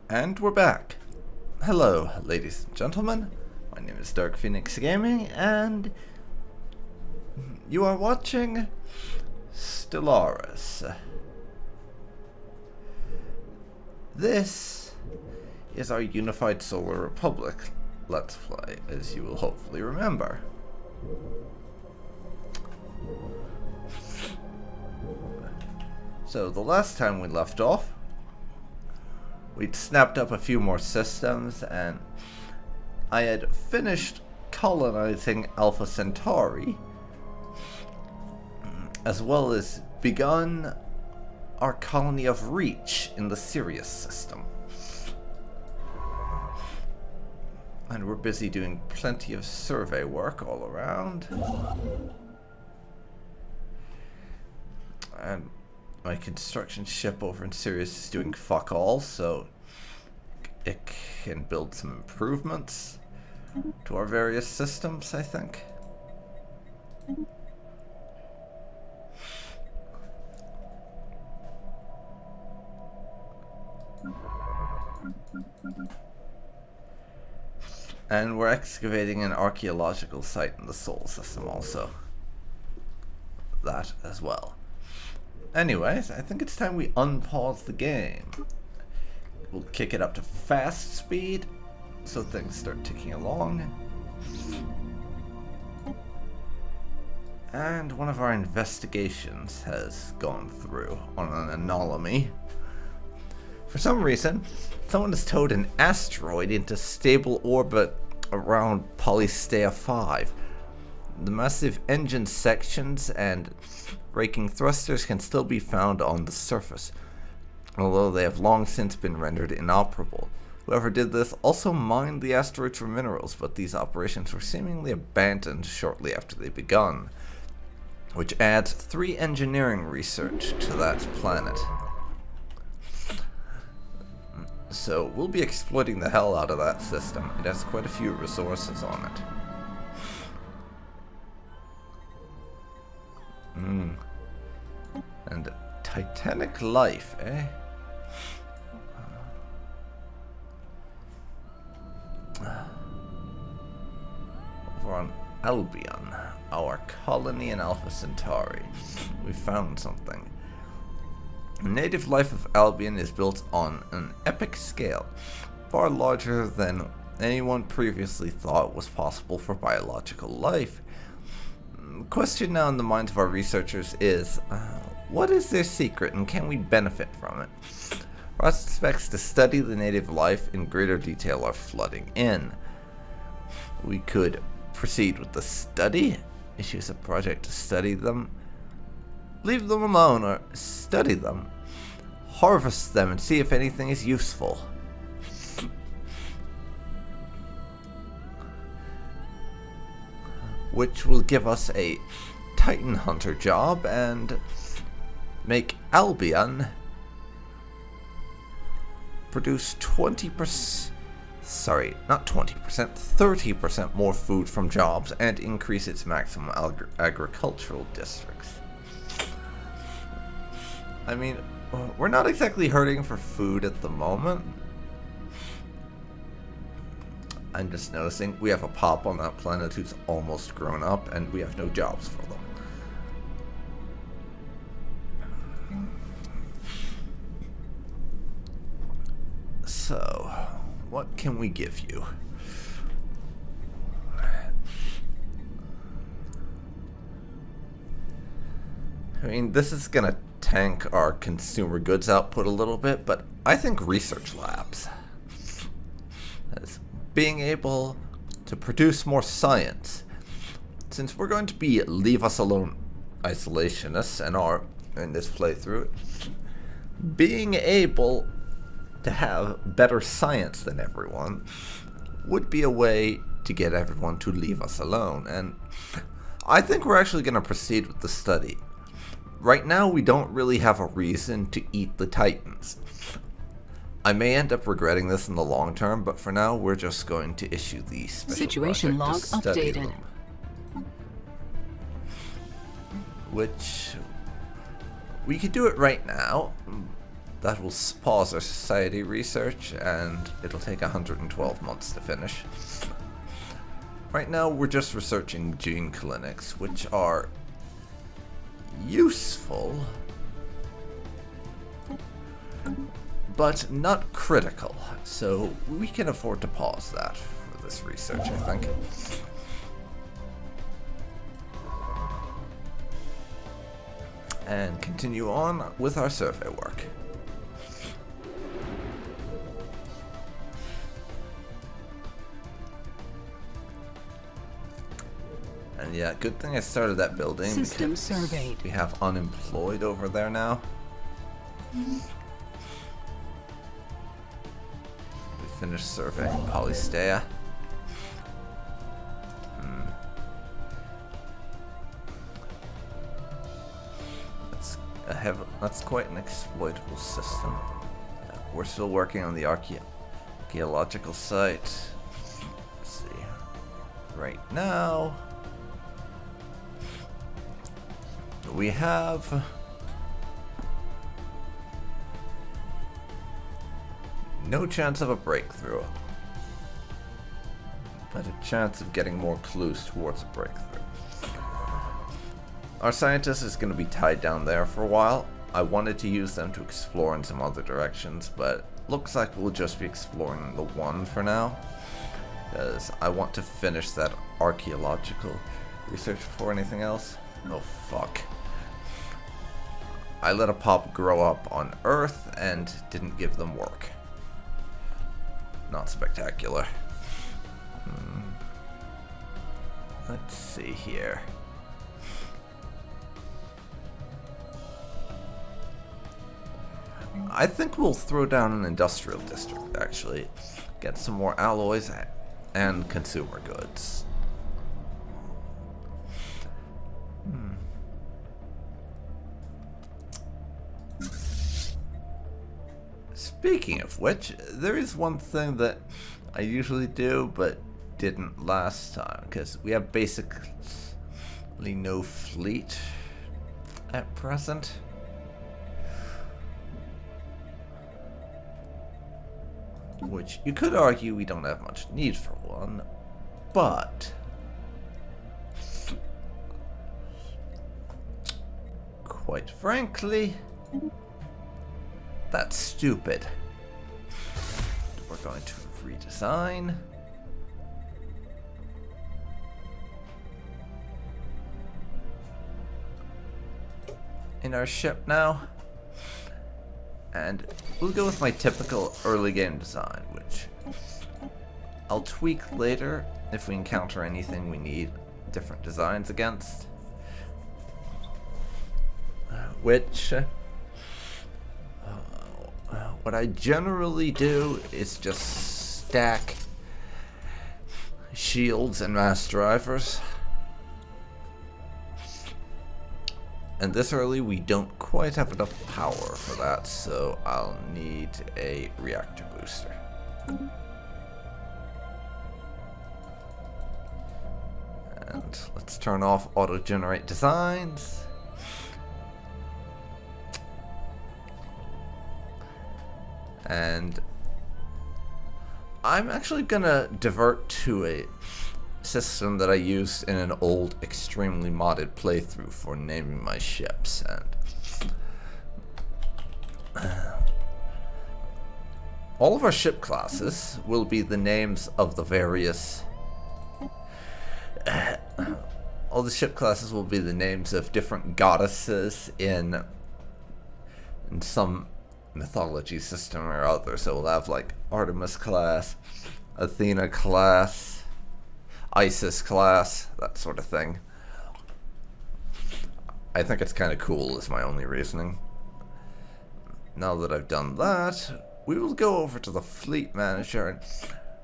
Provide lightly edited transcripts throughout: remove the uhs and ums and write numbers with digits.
And we're back. Hello, ladies and gentlemen. My name is Dark Phoenix Gaming, and you are watching Stellaris. This is our Unified Solar Republic Let's Play, as you will hopefully remember. So the last time we left off, we'd snapped up a few more systems, and I had finished colonizing Alpha Centauri, as well as begun our colony of Reach in the Sirius system. And we're busy doing plenty of survey work all around. And my construction ship over in Sirius is doing fuck all, so it can build some improvements to our various systems, I think. And we're excavating an archaeological site in the Sol system also. That as well. Anyways, I think it's time we unpause the game. We'll kick it up to fast speed, so things start ticking along. And one of our investigations has gone through on an anomaly. For some reason, someone has towed an asteroid into stable orbit around Polystea 5. The massive engine sections and braking thrusters can still be found on the surface, although they have long since been rendered inoperable. Whoever did this also mined the asteroids for minerals, but these operations were seemingly abandoned shortly after they begun, which adds 3 engineering research to that planet. So we'll be exploiting the hell out of that system. It has quite a few resources on it. And Titanic life, eh? Over on Albion, our colony in Alpha Centauri, we found something. The native life of Albion is built on an epic scale, far larger than anyone previously thought was possible for biological life. The question now in the minds of our researchers is, what is their secret and can we benefit from it? Prospects to study the native life in greater detail are flooding in. We could proceed with the study, issue a project to study them, leave them alone, or study them, harvest them, and see if anything is useful. Which will give us a Titan Hunter job and make Albion produce 20%, sorry, not 20%, 30% more food from jobs and increase its maximum agricultural districts. I mean, we're not exactly hurting for food at the moment. I'm just noticing we have a pop on that planet who's almost grown up, and we have no jobs for them. So, what can we give you? I mean, this is gonna tank our consumer goods output a little bit, but I think research labs, as being able to produce more science, since we're going to be leave us alone isolationists and are in this playthrough, being able to have better science than everyone would be a way to get everyone to leave us alone. And I think we're actually going to proceed with the study. Right now, we don't really have a reason to eat the Titans. I may end up regretting this in the long term, but for now, we're just going to issue the special situation log project to study updated. them. Which we could do it right now. that will pause our society research, and it'll take 112 months to finish. Right now, we're just researching gene clinics, which are useful, but not critical, so we can afford to pause that for this research, I think. And continue on with our survey work. And yeah, good thing I started that building. System surveyed. We have unemployed over there now. We finished surveying Polystea. That's quite an exploitable system. We're still working on the archaeological site. Let's see. Right now, we have no chance of a breakthrough, but a chance of getting more clues towards a breakthrough. Our scientist is going to be tied down there for a while. I wanted to use them to explore in some other directions, but looks like we'll just be exploring the one for now, because I want to finish that archaeological research before anything else. Oh fuck. I let a pop grow up on Earth and didn't give them work. Not spectacular. Let's see here. I think we'll throw down an industrial district, actually. Get some more alloys and consumer goods. Speaking of which, there is one thing that I usually do, but didn't last time, because we have basically no fleet at present. Which you could argue we don't have much need for one, but quite frankly, that's stupid. We're going to redesign. In our ship now. And we'll go with my typical early game design, which I'll tweak later if we encounter anything we need different designs against. Which, what I generally do is just stack shields and mass drivers. And this early, we don't quite have enough power for that, so I'll need a reactor booster. And let's turn off auto-generate designs. And I'm actually gonna divert to a system that I used in an old, extremely modded playthrough for naming my ships, and all of our ship classes will be the names of the various all the ship classes will be the names of different goddesses in some mythology system or other. So we'll have like Artemis class, Athena class, Isis class, that sort of thing. I think it's kind of cool is my only reasoning. Now that I've done that, we will go over to the fleet manager and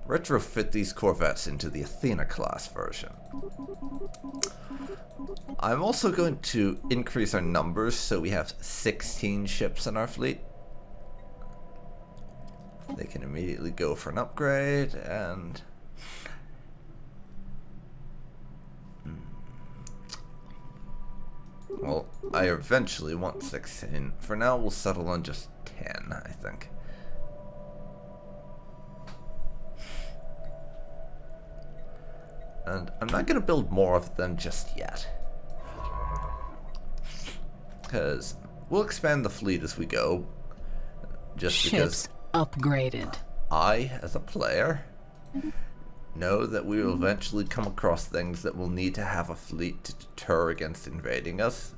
retrofit these corvettes into the Athena class version. I'm also going to increase our numbers so we have 16 ships in our fleet. They can immediately go for an upgrade, and well, I eventually want 16. For now, we'll settle on just 10, I think. And I'm not going to build more of them just yet. Because we'll expand the fleet as we go. Just Ships because upgraded. I, as a player, know that we will eventually come across things that will need to have a fleet to deter against invading us.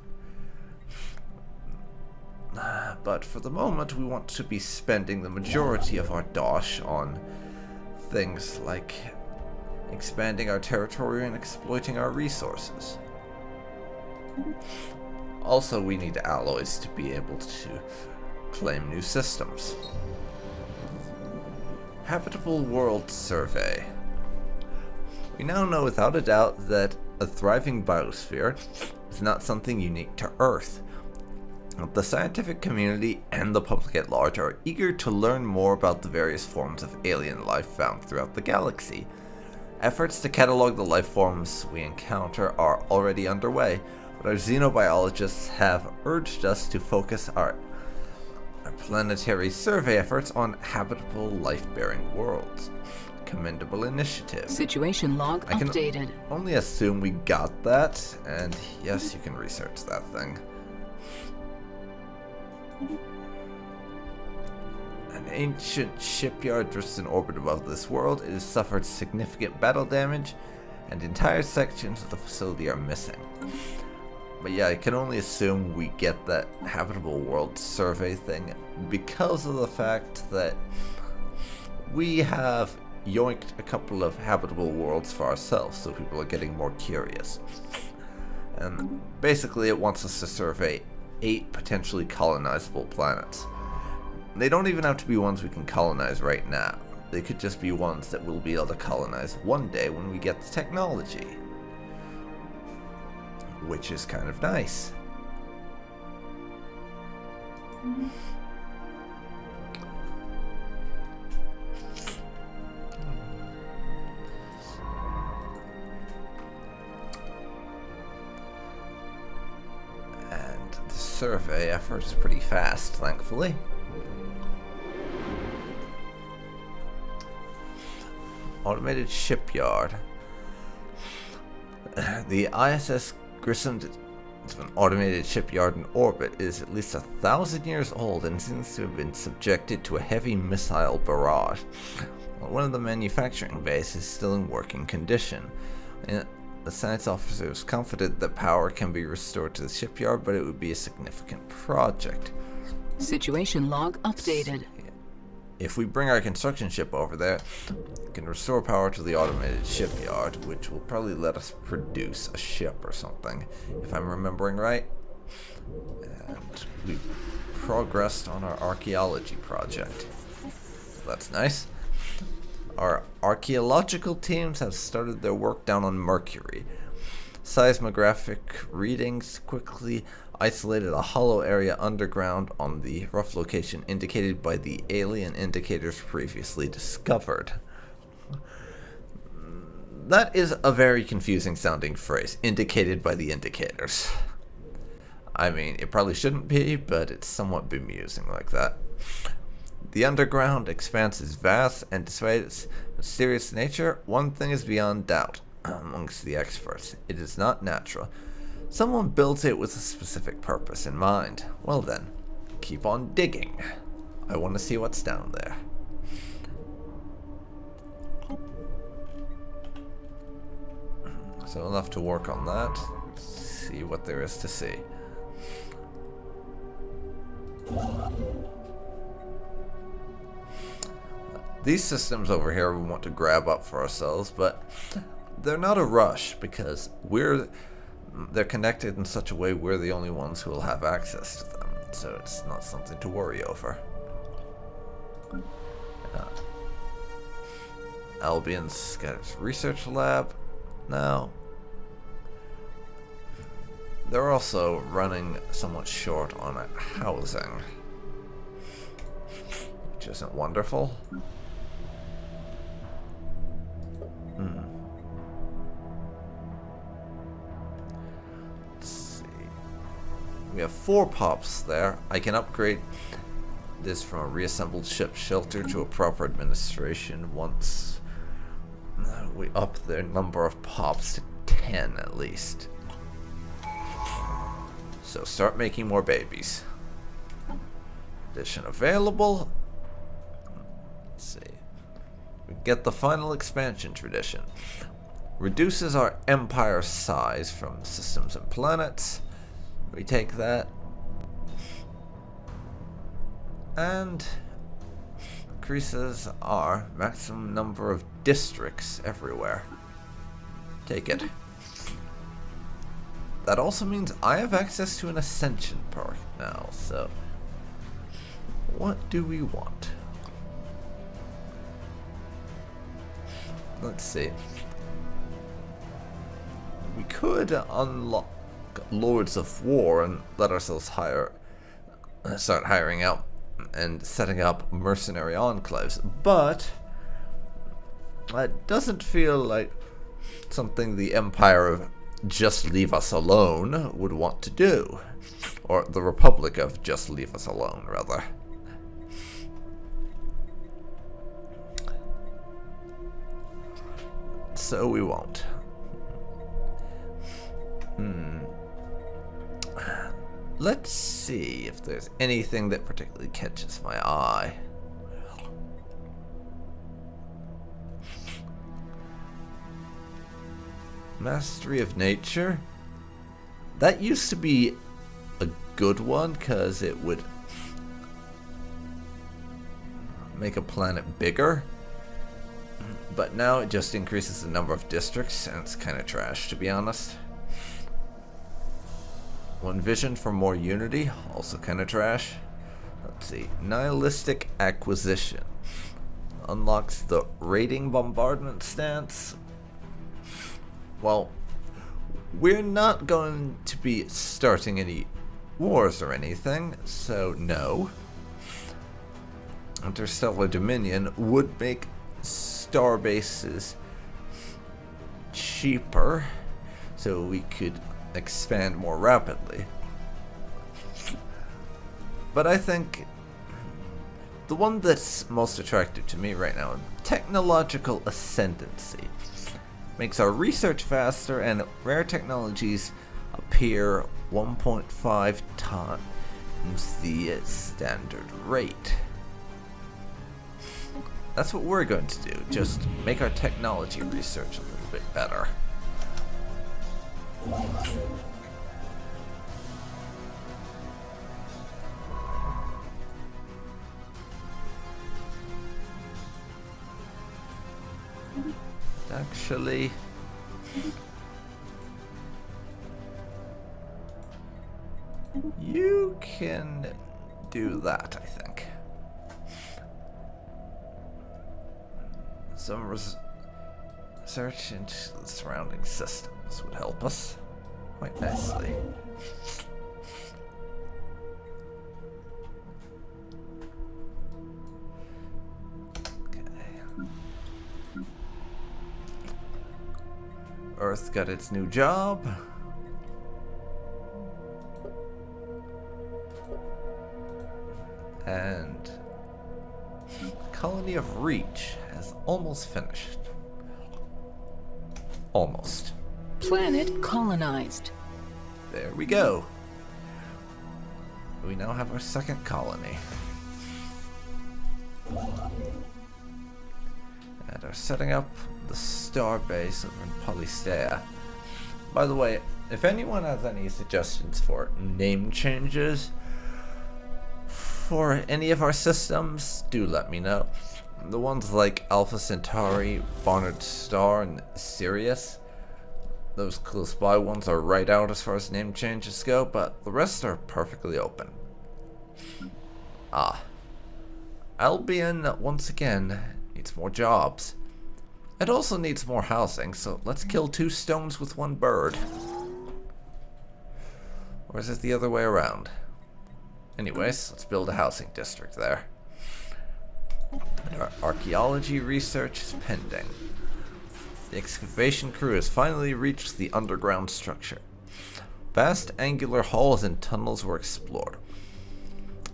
But for the moment, we want to be spending the majority of our dosh on things like expanding our territory and exploiting our resources. Also, we need alloys to be able to claim new systems. Habitable World Survey. We now know without a doubt that a thriving biosphere is not something unique to Earth. The scientific community and the public at large are eager to learn more about the various forms of alien life found throughout the galaxy. Efforts to catalog the life forms we encounter are already underway, but our xenobiologists have urged us to focus our planetary survey efforts on habitable life-bearing worlds. Commendable initiative. Situation log updated. Only assume we got that, and yes, you can research that thing. An ancient shipyard drifts in orbit above this world. It has suffered significant battle damage, and entire sections of the facility are missing. But yeah, I can only assume we get that habitable world survey thing because of the fact that we have yoinked a couple of habitable worlds for ourselves, so people are getting more curious. And basically it wants us to survey 8 potentially colonizable planets. They don't even have to be ones we can colonize right now. They could just be ones that we'll be able to colonize one day when we get the technology. Which is kind of nice. And the survey effort is pretty fast, thankfully. Automated shipyard. The ISS Grissom is an automated shipyard in orbit. It is at least 1,000 years old and seems to have been subjected to a heavy missile barrage. One of the manufacturing bays is still in working condition. And the science officer is confident that power can be restored to the shipyard, but it would be a significant project. Situation log updated. If we bring our construction ship over there, we can restore power to the automated shipyard, which will probably let us produce a ship or something, if I'm remembering right. And we progressed on our archaeology project. That's nice. Our archaeological teams have started their work down on Mercury. Seismographic readings quickly isolated a hollow area underground on the rough location indicated by the alien indicators previously discovered. That is a very confusing sounding phrase, indicated by the indicators. I mean, it probably shouldn't be, but it's somewhat bemusing like that. The underground expanse is vast, and despite its mysterious nature, one thing is beyond doubt amongst the experts. It is not natural. Someone built it with a specific purpose in mind. Well then, keep on digging. I want to see what's down there. So we'll have to work on that. See what there is to see. These systems over here we want to grab up for ourselves, but they're not a rush because they're connected in such a way we're the only ones who will have access to them, so it's not something to worry over. Albion's got its research lab now. They're also running somewhat short on housing, which isn't wonderful. Let's see. We have 4 pops there. I can upgrade this from a reassembled ship shelter to a proper administration once we up their number of pops to 10 at least. So start making more babies. Addition available. Let's see. We get the final expansion tradition. Reduces our empire size from systems and planets. We take that. And increases our maximum number of districts everywhere. Take it. That also means I have access to an ascension perk now, so what do we want? Let's see. We could unlock Lords of War and let ourselves start hiring out and setting up mercenary enclaves, but it doesn't feel like something the Empire of Just Leave Us Alone would want to do. Or the Republic of Just Leave Us Alone, rather. So we won't. Let's see if there's anything that particularly catches my eye. Mastery of Nature. That used to be a good one because it would make a planet bigger. But now it just increases the number of districts, and it's kind of trash, to be honest. One vision for more unity, also kind of trash. Let's see, Nihilistic Acquisition. Unlocks the raiding bombardment stance. Well, we're not going to be starting any wars or anything, so no. Interstellar Dominion would make star bases cheaper, so we could expand more rapidly. But I think the one that's most attractive to me right now, technological ascendancy, makes our research faster and rare technologies appear 1.5 times the standard rate. That's what we're going to do, just make our technology research a little bit better. Actually, you can do that, I think. Some research into the surrounding systems would help us quite nicely. Earth got its new job. And Colony of Reach has almost finished. Almost. Planet colonized. There we go. We now have our second colony. And are setting up the star base over in Polystea. By the way, if anyone has any suggestions for name changes for any of our systems, do let me know. The ones like Alpha Centauri, Barnard Star, and Sirius, those close by ones are right out as far as name changes go, but the rest are perfectly open. Albion, once again, needs more jobs. It also needs more housing, so let's kill 2 stones with 1 bird. Or is it the other way around? Anyways, let's build a housing district there. And our archaeology research is pending. The excavation crew has finally reached the underground structure. Vast angular halls and tunnels were explored.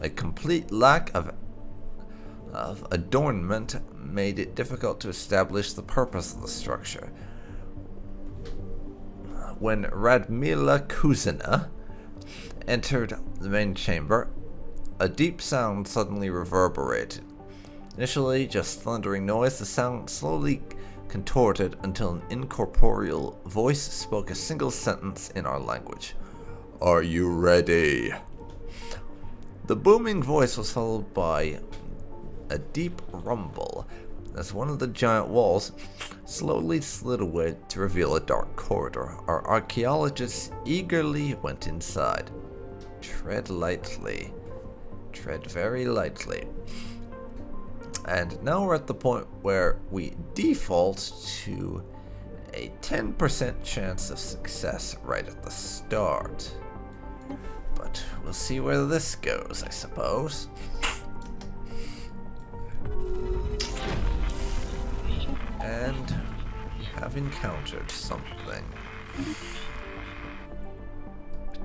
A complete lack of of adornment made it difficult to establish the purpose of the structure. When Radmila Kuzina entered the main chamber, a deep sound suddenly reverberated. Initially just thundering noise, the sound slowly contorted until an incorporeal voice spoke a single sentence in our language. "Are you ready?" The booming voice was followed by a deep rumble as one of the giant walls slowly slid away to reveal a dark corridor. Our archaeologists eagerly went inside. Tread lightly. Tread very lightly. And now we're at the point where we default to a 10% chance of success right at the start. But we'll see where this goes, I suppose. And have encountered something.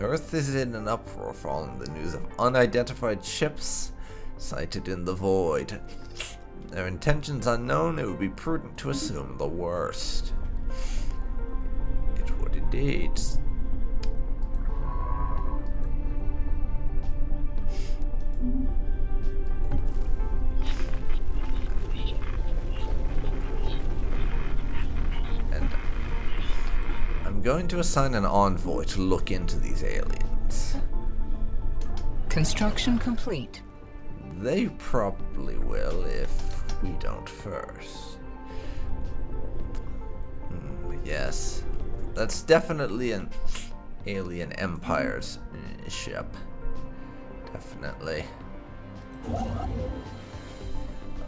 Earth is in an uproar following the news of unidentified ships sighted in the void. Their intentions unknown, it would be prudent to assume the worst. It would indeed. And I'm going to assign an envoy to look into these aliens. Construction complete. They probably will if we don't first. Yes, that's definitely an alien empire's ship. Definitely.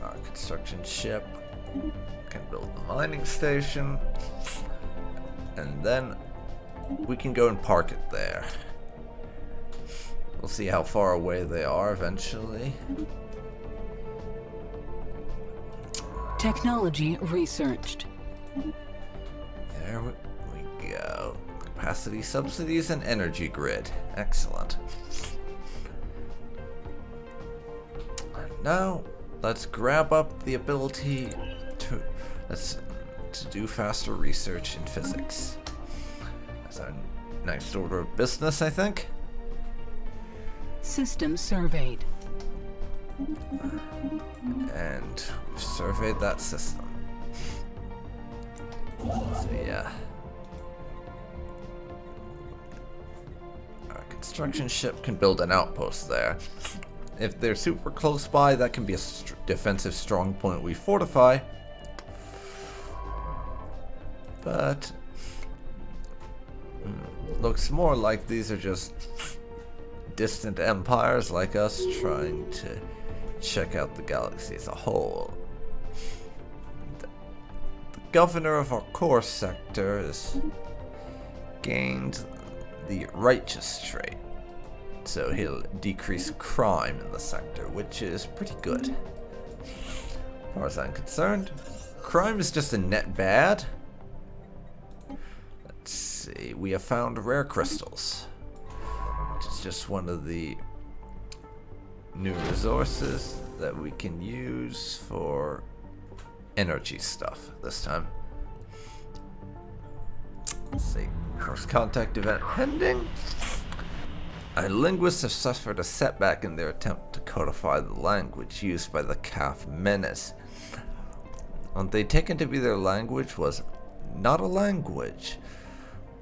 Our construction ship can build the mining station, and then we can go and park it there. We'll see how far away they are eventually. Technology researched. There we go. Capacity subsidies and energy grid. Excellent. And now, let's grab up the ability to do faster research in physics. That's our next order of business, I think. System surveyed. And we've surveyed that system. So yeah. Our construction ship can build an outpost there. If they're super close by, that can be a defensive strong point we fortify. But looks more like these are just distant empires like us trying to check out the galaxy as a whole. The governor of our core sector has gained the righteous trait, so he'll decrease crime in the sector, which is pretty good. As far as I'm concerned, crime is just a net bad. Let's see, we have found rare crystals, which is just one of the new resources that we can use for energy stuff this time. Let's see, first contact event pending. Our linguists have suffered a setback in their attempt to codify the language used by the Kaf Menace. What they taken to be their language was not a language.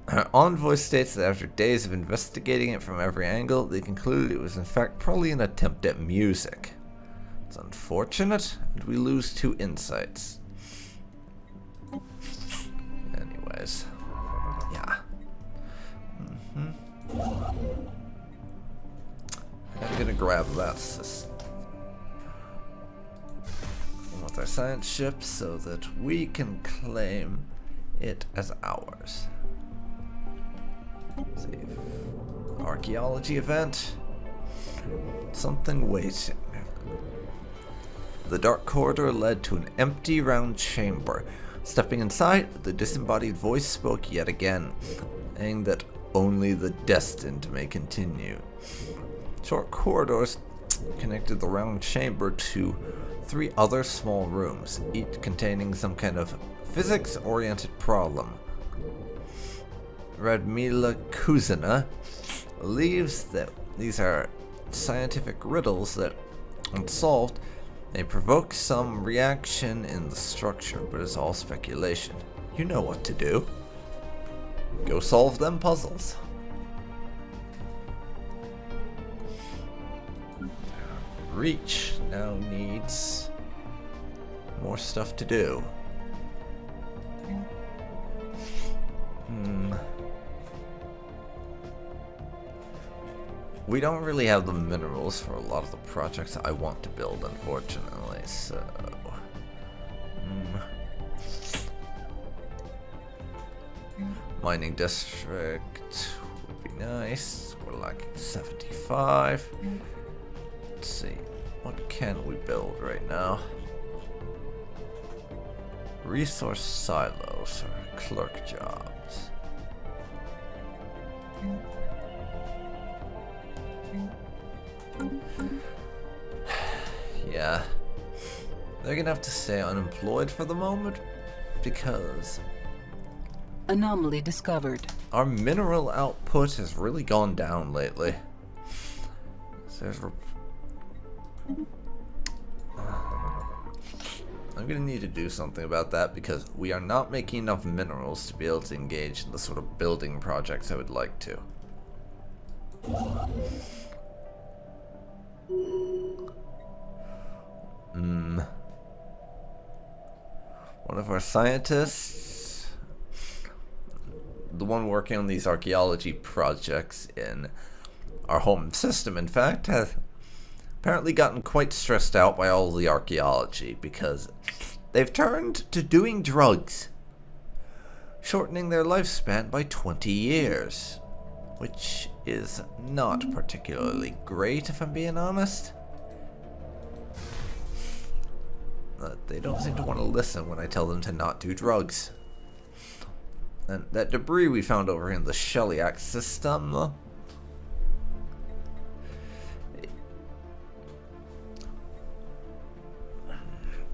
Our envoy states that after days of investigating it from every angle, they concluded it was in fact probably an attempt at music. It's unfortunate, and we lose 2 insights. Anyways, yeah. I'm gonna grab that system with our science ship so that we can claim it as ours. Save. Archaeology event. Something waiting. The dark corridor led to an empty round chamber. Stepping inside, the disembodied voice spoke yet again, saying that only the destined may continue. Short corridors connected the round chamber to 3 other small rooms, each containing some kind of physics-oriented problem. Radmila Kuzina believes that these are scientific riddles that, when solved, may provoke some reaction in the structure, but it's all speculation. You know what to do. Go solve them puzzles. Reach now needs more stuff to do. We don't really have the minerals for a lot of the projects I want to build, unfortunately, so... Mining district would be nice. We're lacking 75. Let's see. What can we build right now? Resource silos or clerk jobs. Yeah. They're gonna have to stay unemployed for the moment because Anomaly discovered. our mineral output has really gone down lately. So I'm gonna need to do something about that because we are not making enough minerals to be able to engage in the sort of building projects I would like to. One of our scientists, the one working on these archaeology projects in our home system, in fact, has apparently gotten quite stressed out by all the archaeology because they've turned to doing drugs, shortening their lifespan by 20 years, which is not particularly great if I'm being honest. But they don't seem to want to listen when I tell them to not do drugs. And that debris we found over in the Shellyak system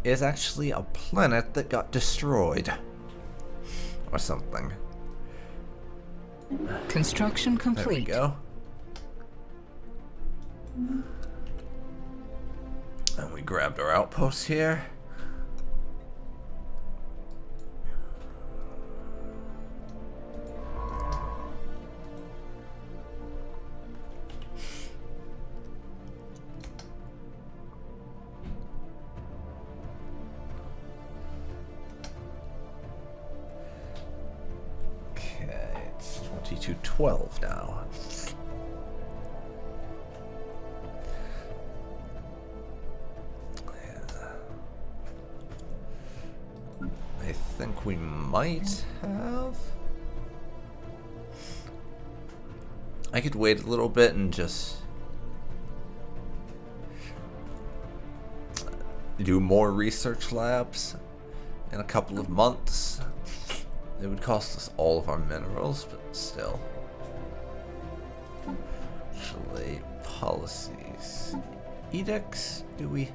is actually a planet that got destroyed. Or something. Construction complete. There we go. And we grabbed our outpost here. Okay, it's 22:12 now. I think we might have. I could wait a little bit and just do more research labs in a couple of months. It would cost us all of our minerals, but still. Actually, policies. Edicts? Do we?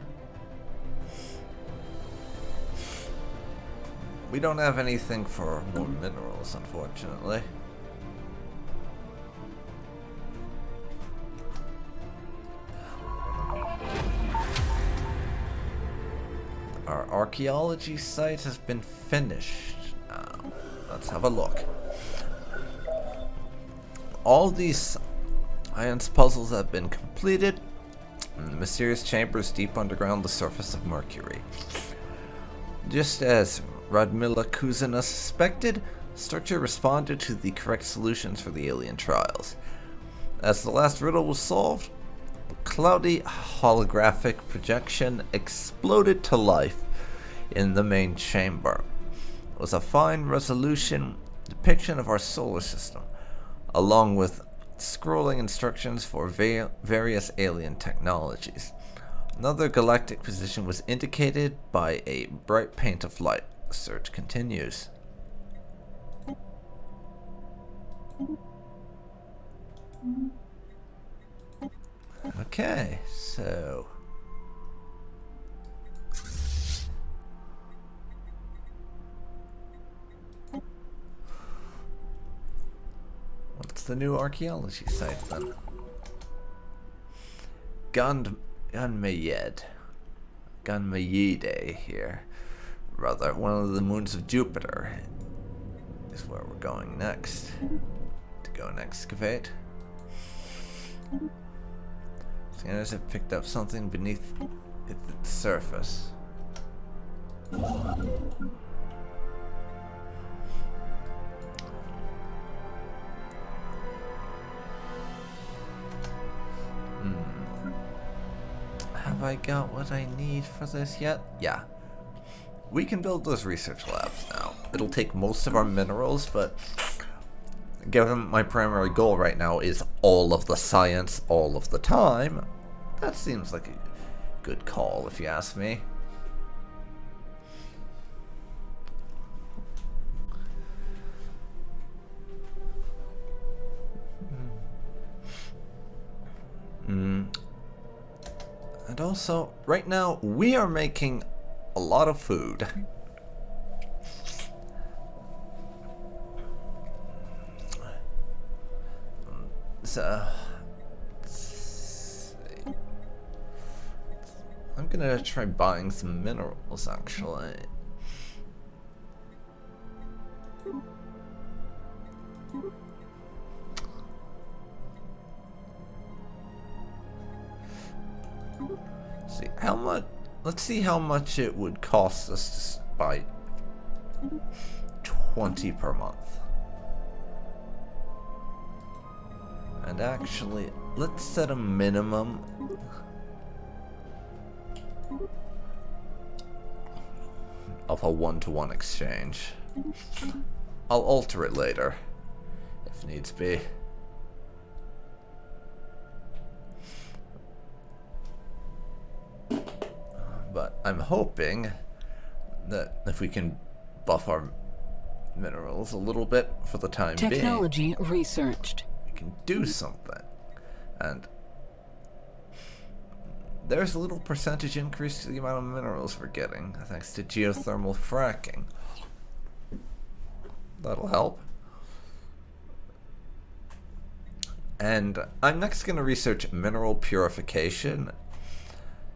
We don't have anything for more minerals, unfortunately. Our archaeology site has been finished. Now, let's have a look. All these science puzzles have been completed in the mysterious chambers deep underground the surface of Mercury. Just as Radmila Kuzina suspected, the structure responded to the correct solutions for the alien trials. As the last riddle was solved, the cloudy holographic projection exploded to life in the main chamber. It was a fine resolution depiction of our solar system, along with scrolling instructions for various alien technologies. Another galactic position was indicated by a bright paint of light. The search continues. Okay, so... what's the new archaeology site then? Ganmayed here. Rather, one of the moons of Jupiter is where we're going next. To go and excavate. Scanners have picked up something beneath its surface. Have I got what I need for this yet? Yeah. We can build those research labs now. It'll take most of our minerals, but given my primary goal right now is all of the science all of the time, that seems like a good call if you ask me. And also, right now, we are making a lot of food. So, let's see. I'm gonna try buying some minerals, actually. See how much. Let's see how much it would cost us to buy 20 per month. And actually, let's set a minimum. Of a 1-to-1 exchange. I'll alter it later, if needs be. But I'm hoping that if we can buff our minerals a little bit for the time being. Technology researched. We can do something. And there's a little percentage increase to the amount of minerals we're getting, thanks to geothermal fracking. That'll help. And I'm next going to research mineral purification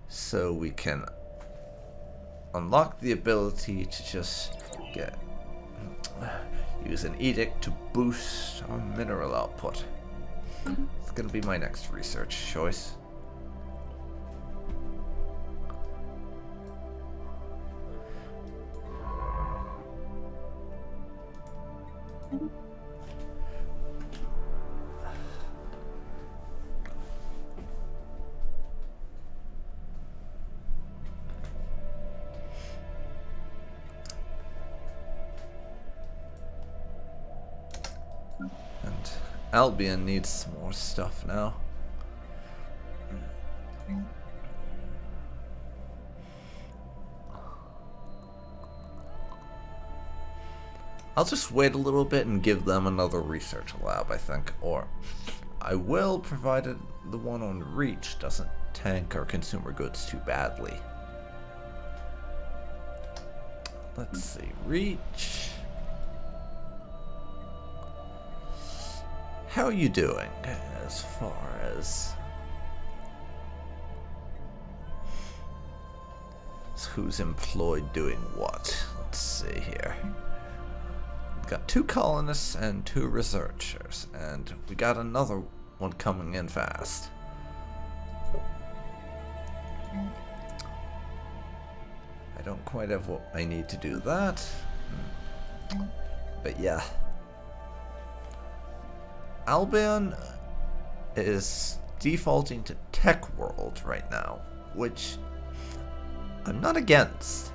so we can unlock the ability to just use an edict to boost our mineral output. It's going to be my next research choice. And Albion needs more stuff now. I'll just wait a little bit and give them another research lab, I think. Or I will, provided the one on Reach doesn't tank our consumer goods too badly. Let's see, Reach. How are you doing as far as who's employed doing what? Let's see here. We've got 2 colonists and 2 researchers, and we got another one coming in fast. I don't quite have what I need to do that, but yeah. Albion is defaulting to Tech World right now, which I'm not against.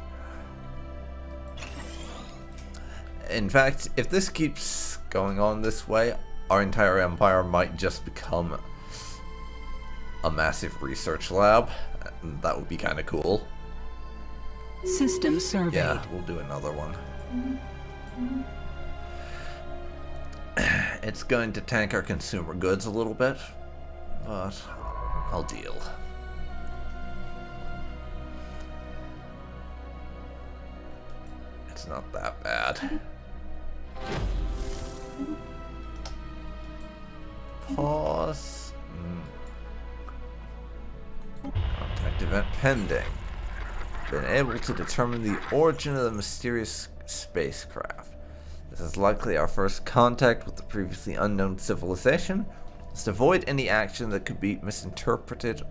In fact, if this keeps going on this way, our entire empire might just become a massive research lab, and that would be kind of cool. System surveyed. Yeah, we'll do another one. It's going to tank our consumer goods a little bit, but I'll deal. It's not that bad. Pause. Contact event pending. Been able to determine the origin of the mysterious spacecraft. This is likely our first contact with the previously unknown civilization. Let's avoid any action that could be misinterpreted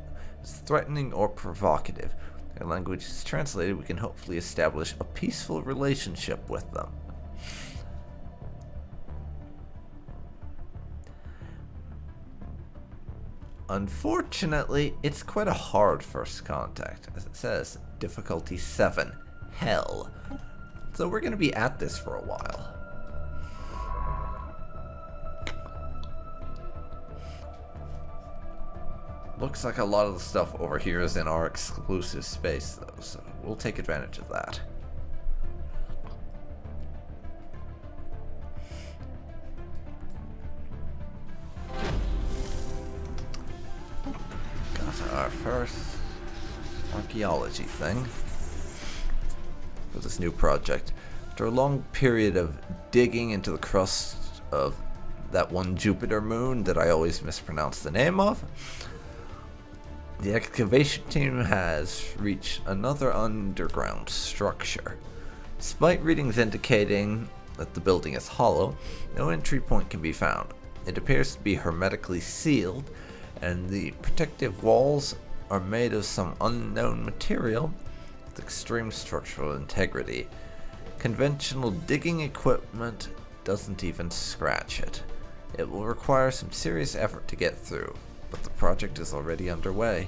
as threatening or provocative. Their language is translated, we can hopefully establish a peaceful relationship with them. Unfortunately, it's quite a hard first contact. As it says, difficulty 7, hell. So we're going to be at this for a while. Looks like a lot of the stuff over here is in our exclusive space, though, so we'll take advantage of that. Got our first archaeology thing for this new project. After a long period of digging into the crust of that one Jupiter moon that I always mispronounce the name of, the excavation team has reached another underground structure. Despite readings indicating that the building is hollow, no entry point can be found. It appears to be hermetically sealed, and the protective walls are made of some unknown material with extreme structural integrity. Conventional digging equipment doesn't even scratch it. It will require some serious effort to get through, but the project is already underway.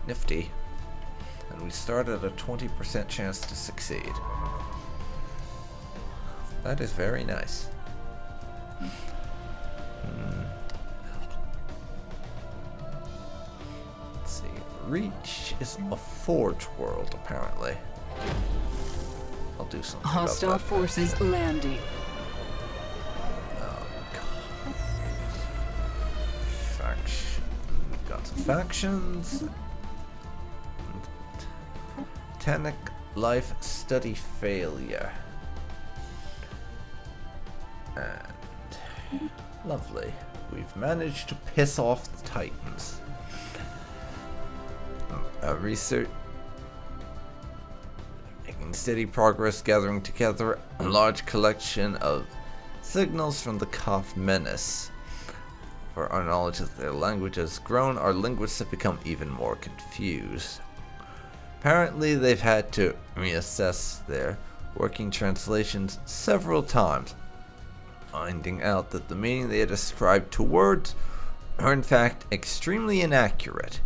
Nifty. And we start at a 20% chance to succeed. That is very nice. Let's see. Reach is a forge world, apparently. I'll do something Hostile about that. forces landing. Got some factions. Titanic life study failure. And lovely. We've managed to piss off the Titans. Research making steady progress, gathering together a large collection of signals from the Koth Menace. For our knowledge of their language has grown, our linguists have become even more confused. Apparently, they've had to reassess their working translations several times, finding out that the meaning they had ascribed to words are in fact extremely inaccurate.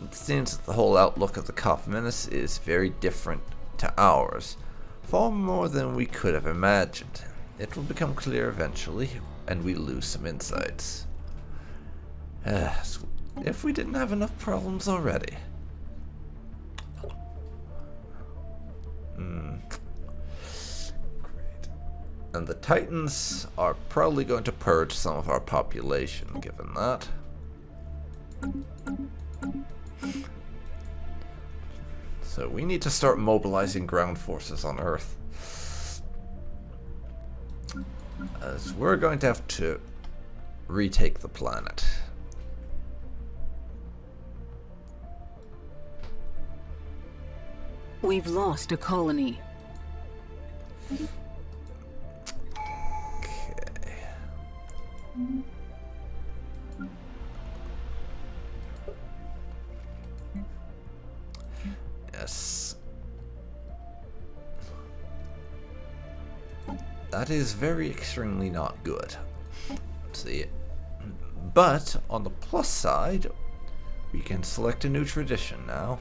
It seems that the whole outlook of the Koth Menace is very different to ours, far more than we could have imagined. It will become clear eventually, and we lose some insights. If we didn't have enough problems already. Great. And the Titans are probably going to purge some of our population, given that. So we need to start mobilizing ground forces on Earth. As we're going to have to retake the planet. We've lost a colony. Okay. Yes. That is very extremely not good. See, but on the plus side, we can select a new tradition now.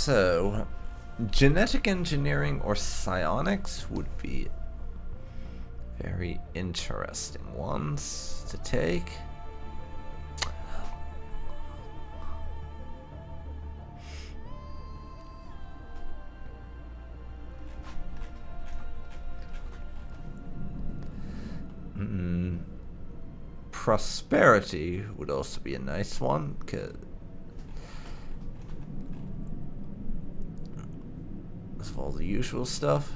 So, genetic engineering or psionics would be very interesting ones to take. Prosperity would also be a nice one, because of all the usual stuff.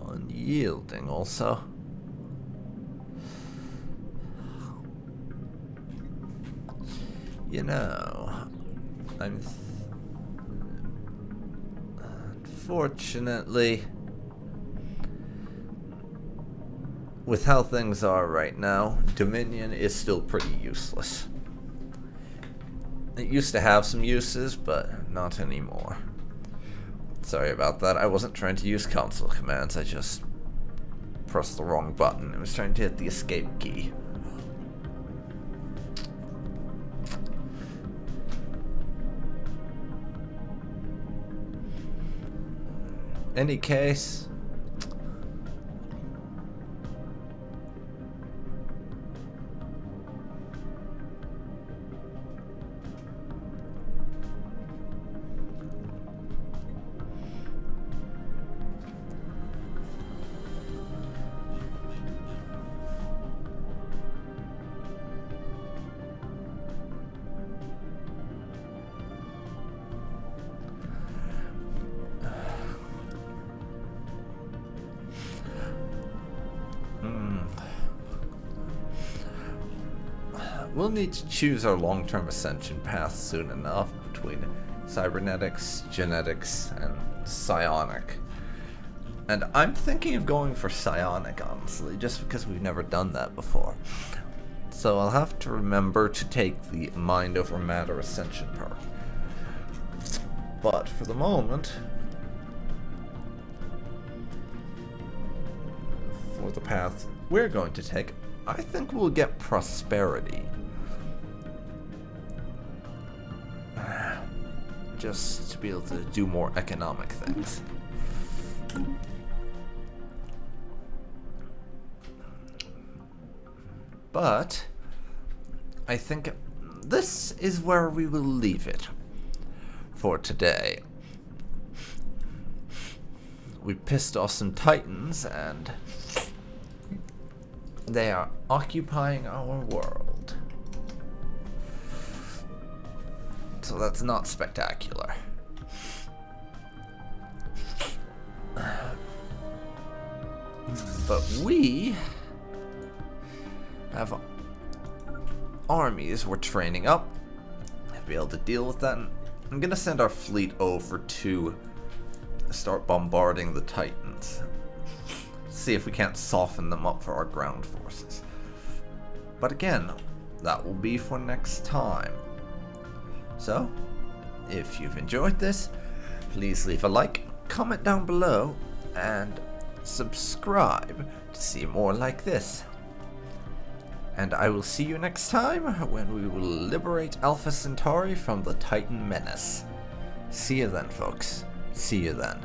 Unyielding also. You know, unfortunately, with how things are right now, Dominion is still pretty useless. It used to have some uses, but not anymore. Sorry about that. I wasn't trying to use console commands, I just pressed the wrong button. I was trying to hit the escape key. Any case, we'll need to choose our long-term ascension path soon enough between cybernetics, genetics, and psionic. And I'm thinking of going for psionic, honestly, just because we've never done that before. So I'll have to remember to take the mind over matter ascension perk. But for the moment, for the path we're going to take, I think we'll get prosperity. Just to be able to do more economic things. But I think this is where we will leave it for today. We pissed off some titans and they are occupying our world. So that's not spectacular. But we have armies we're training up to be able to deal with that. And I'm gonna send our fleet over to start bombarding the Titans. See if we can't soften them up for our ground forces. But again, that will be for next time. So, if you've enjoyed this, please leave a like, comment down below, and subscribe to see more like this. And I will see you next time when we will liberate Alpha Centauri from the Titan menace. See you then, folks. See you then.